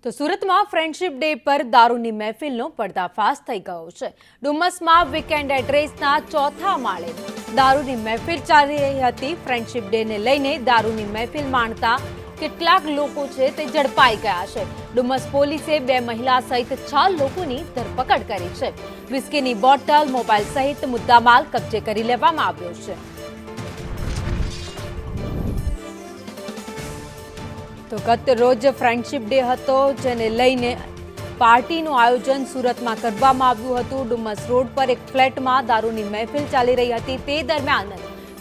તો સુરતમાં friendship day પર દારૂની મહેફિલનો પર્દાફાશ થઈ ગયો છે। ડુમસમાં વીકેન્ડ એડ્રેસના ચોથા માળે દારૂની મહેફિલ ચાલી રહી હતી। ફ્રેન્ડશિપ ડેને લઈને દારૂની મહેફિલ માણતા કેટલાક લોકો છે તે ઝડપાઈ ગયા છે। ડુમસ પોલીસે 2 મહિલા સહિત 6 લોકોની ધરપકડ કરી છે। વિસ્કીની બોટલ, મોબાઈલ સહિત મુદ્દામાલ કબજે કરી લેવામાં આવ્યો છે। તો ગત રોજ ફ્રેન્ડશિપ ડે હતો, જેને લઈને પાર્ટીનું આયોજન સુરતમાં કરવામાં આવ્યું હતું। ડુમસ રોડ પર એક ફ્લેટમાં દારૂની મહેફિલ ચાલી રહી હતી। તે દરમિયાન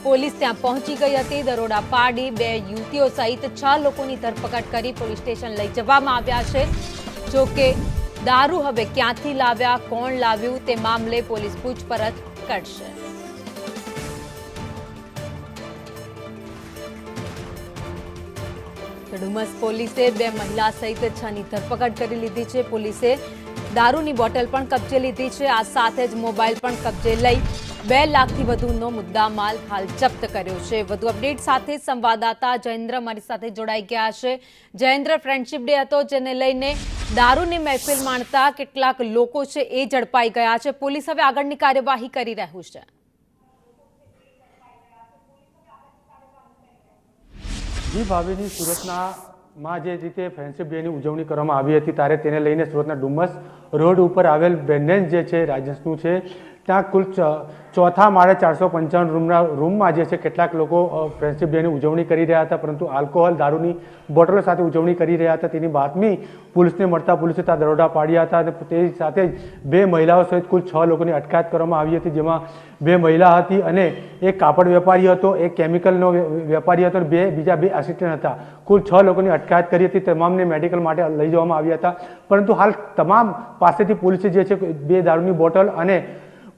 પોલીસ ત્યાં પહોંચી ગઈ હતી। દરોડા પાડી 2 યુવતીઓ સહિત 6 લોકોની ધરપકડ કરી પોલીસ સ્ટેશન લઈ જવામાં આવ્યા છે। જો કે દારૂ હવે ક્યાંથી લાવ્યા, કોણ લાવ્યું તે મામલે પોલીસ પૂછપરછ કરશે। ડુમસ પોલીસે 2 મહિલા સહિત 6 ની ધરપકડ કરી લીધી છે। પોલીસે દારૂની બોટલ પણ કબજે લીધી છે। આ સાથે જ મોબાઈલ પણ કબજે લઈ 2 લાખથી વધુનો મુદ્દામાલ હાલ જપ્ત કર્યો છે। વધુ અપડેટ સાથે સંવાદદાતા જયેન્દ્ર મારી સાથે જોડાઈ ગયા છે। જયેન્દ્ર, ફ્રેન્ડશિપ ડે હતો, જેને લઈને દારૂની મહેફિલ માણતા કેટલાક લોકો છે એ ઝડપાઈ ગયા છે। પોલીસ હવે આગળની કાર્યવાહી કરી રહ્યું છે। જી ભાવિની, સુરતમાં જે રીતે ફ્રેન્ડશિપ ડેની ઉજવણી કરવામાં આવી હતી ત્યારે તેને લઈને સુરતના ડુમસ રોડ ઉપર આવેલ બેન્ડેન્સ જે છે રાજસનું છે, ત્યાં કુલ ચોથા માળે 455 રૂમમાં જે છે કેટલાક લોકો ફ્રેન્ડશિપ ડેની ઉજવણી કરી રહ્યા હતા, પરંતુ આલ્કોહોલ દારૂની બોટલો સાથે ઉજવણી કરી રહ્યા હતા। તેની બાતમી પોલીસને મળતા પોલીસે ત્યાં દરોડા પાડ્યા હતા અને તે સાથે જ 2 મહિલાઓ સહિત કુલ 6 લોકોની અટકાયત કરવામાં આવી હતી, જેમાં 2 મહિલા હતી અને એક કાપડ વેપારી હતો, એક કેમિકલનો વેપારી હતો અને બીજા 2 આસિસ્ટન્ટ હતા। કુલ 6 લોકોની અટકાયત કરી હતી। તમામને મેડિકલ માટે લઈ જવામાં આવ્યા હતા, પરંતુ હાલ તમામ પાસેથી પોલીસે જે છે 2 દારૂની બોટલ અને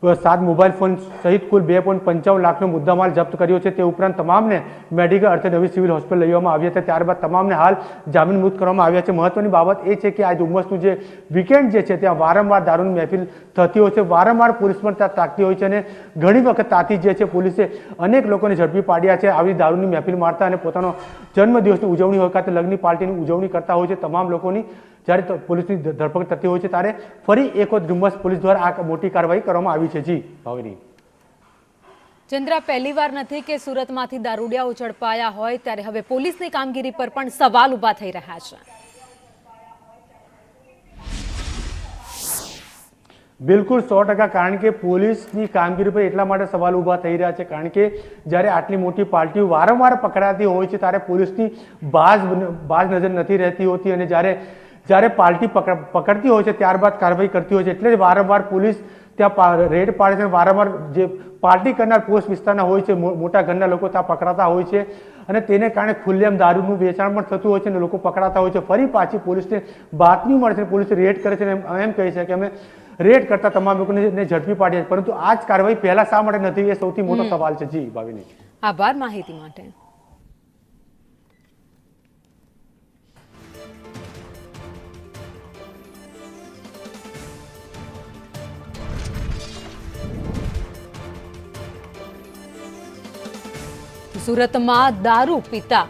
7 મોબાઈલ ફોન સહિત કુલ 2.55 લાખનો મુદ્દામાલ જપ્ત કર્યો છે। તે ઉપરાંત તમામને મેડિકલ અર્થે નવી સિવિલ હોસ્પિટલ લઈ જવામાં આવ્યા હતા। ત્યારબાદ તમામને હાલ જામીન મુક્ત કરવામાં આવ્યા છે। મહત્વની બાબત એ છે કે આ ડુમસનું જે વીકેન્ડ જે છે ત્યાં વારંવાર દારૂની મહેફિલ થતી હોય છે, વારંવાર પોલીસ પણ ત્યાં તાકતી હોય છે અને ઘણી વખત તાતી જે છે પોલીસે અનેક લોકોને ઝડપી પાડ્યા છે આવી દારૂની મહેફિલ મારતા અને પોતાનો જન્મદિવસની ઉજવણી હોય કે લગ્નની પાર્ટીની ઉજવણી કરતા હોય છે। તમામ લોકોની જ્યારે પોલીસની ધરપકડ થતી હોય છે ત્યારે ફરી એક વખત ડુમસ પોલીસ દ્વારા આ મોટી કાર્યવાહી કરવામાં આવી છે। જી ભાવિની, ચંદ્રા, પહેલીવાર નથી કે સુરતમાંથી દારૂડિયાઓ ઝડપાયા હોય, ત્યારે હવે પોલીસની કામગીરી પર પણ સવાલ ઉભા થઈ રહ્યા છે। બિલકુલ 100%, કારણ કે પોલીસની કામગીરી પર એટલા માટે સવાલ ઊભા થઈ રહ્યા છે કારણ કે જ્યારે આટલી મોટી પાર્ટીઓ વારંવાર પકડાતી હોય છે ત્યારે પોલીસની બાજ નજર નથી રહેતી હોતી અને જ્યારે પાર્ટી પકડતી હોય છે ત્યારબાદ કાર્યવાહી કરતી હોય છે, એટલે જ વારંવાર પોલીસ ત્યાં રેડ પાડે છે। વારંવાર જે પાર્ટી કરનાર પોસ્ટ વિસ્તારના હોય છે, મોટા ઘરના લોકો ત્યાં પકડાતા હોય છે અને તેને કારણે ખુલ્લેઆમ દારૂનું વેચાણ પણ થતું હોય છે અને લોકો પકડાતા હોય છે। ફરી પાછી પોલીસને બાતમી મળે છે, પોલીસ રેડ કરે છે અને એમ કહે છે કે અમે રેડ કરતા તમામ લોકોને ઝડપી પાડ્યા છે, પરંતુ આ જ કાર્યવાહી પહેલા શા માટે નથી, એ સૌથી મોટો સવાલ છે। જી ભાવિની, આભાર માહિતી માટે। સુરતમાં દારૂ પીતા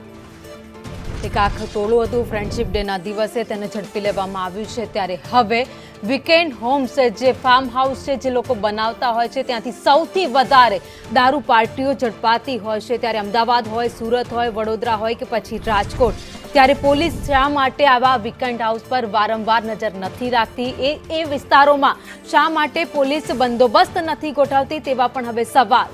એક આખું ટોળું હતું। ફ્રેન્ડશિપ ડેના દિવસે તેને ઝડપી લેવામાં આવ્યું છે। ત્યારે હવે વીકેન્ડ હોમ્સ જે ફાર્મ હાઉસ છે જે લોકો બનાવતા હોય છે ત્યાંથી સૌથી વધારે દારૂ પાર્ટીઓ ઝડપાતી હોય છે। ત્યારે અમદાવાદ હોય, સુરત હોય, વડોદરા હોય કે પછી રાજકોટ, ત્યારે પોલીસ શા માટે આવા વીકેન્ડ હાઉસ પર વારંવાર નજર નથી રાખતી, એ વિસ્તારોમાં શા માટે પોલીસ બંદોબસ્ત નથી ગોઠવતી, તેવા પણ હવે સવાલ